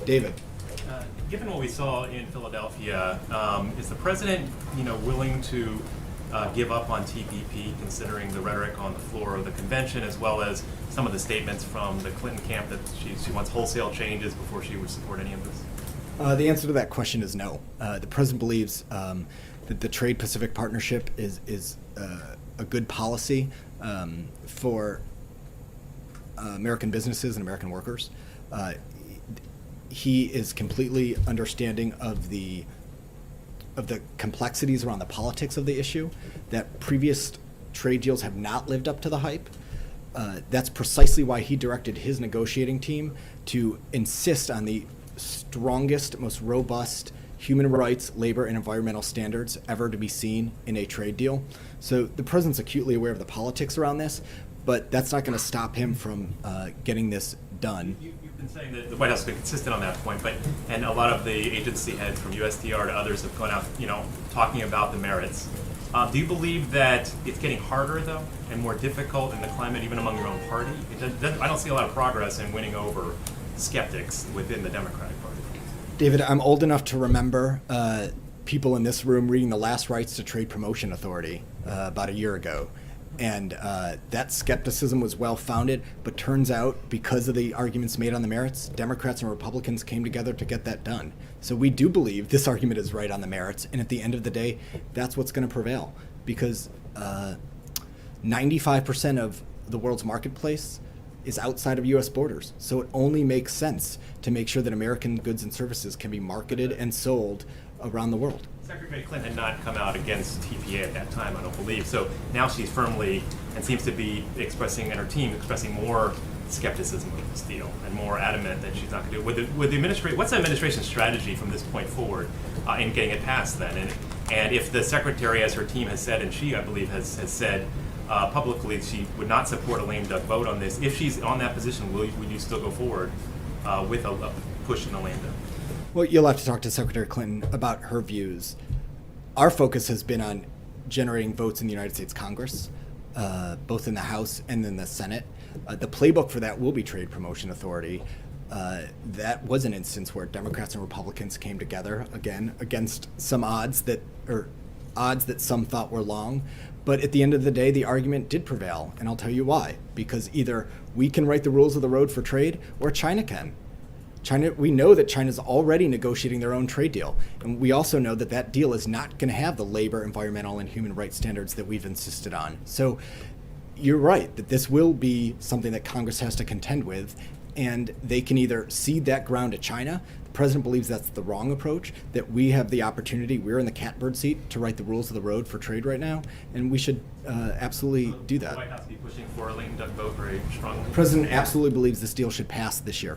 David. Given what we saw in Philadelphia, is the president, willing to give up on TPP, considering the rhetoric on the floor of the convention, as well as some of the statements from the Clinton camp that she wants wholesale changes before she would support any of this? The answer to that question is no. The president believes that the Trade-Pacific Partnership is a good policy for American businesses and American workers. He is completely understanding of the complexities around the politics of the issue, that previous trade deals have not lived up to the hype. That's precisely why he directed his negotiating team to insist on the strongest, most robust human rights, labor, and environmental standards ever to be seen in a trade deal. So the president's acutely aware of the politics around this, but that's not going to stop him from getting this done. You've been saying that the White House has been consistent on that point, and a lot of the agency heads from USTR to others have gone out, talking about the merits. Do you believe that it's getting harder, though, and more difficult in the climate, even among your own party? I don't see a lot of progress in winning over skeptics within the Democratic Party. David, I'm old enough to remember people in this room reading the last Rights to Trade Promotion Authority about a year ago. And that skepticism was well-founded, but turns out, because of the arguments made on the merits, Democrats and Republicans came together to get that done. So we do believe this argument is right on the merits, and at the end of the day, that's what's going to prevail, because 95% of the world's marketplace is outside of U.S. borders. So it only makes sense to make sure that American goods and services can be marketed and sold around the world. Secretary Clinton had not come out against TPA at that time, I don't believe. So now she's firmly, and seems to be expressing, and her team expressing more skepticism of this deal, and more adamant that she's not going to do it. What's the administration's strategy from this point forward in getting it passed then? And if the secretary, as her team has said, and she, I believe, has said publicly she would not support a lame duck vote on this, if she's on that position, would you still go forward with a push in a lame duck? Well, you'll have to talk to Secretary Clinton about her views. Our focus has been on generating votes in the United States Congress, both in the House and in the Senate. The playbook for that will be Trade Promotion Authority. That was an instance where Democrats and Republicans came together, again, against some odds that some thought were long. But at the end of the day, the argument did prevail, and I'll tell you why. Because either we can write the rules of the road for trade, or China can. We know that China's already negotiating their own trade deal, and we also know that that deal is not going to have the labor, environmental, and human rights standards that we've insisted on. So you're right that this will be something that Congress has to contend with, and they can either cede that ground to China. The president believes that's the wrong approach, that we have the opportunity, we're in the catbird seat to write the rules of the road for trade right now, and we should absolutely do that. The White House be pushing for a lame duck vote very strongly? The president absolutely believes this deal should pass this year.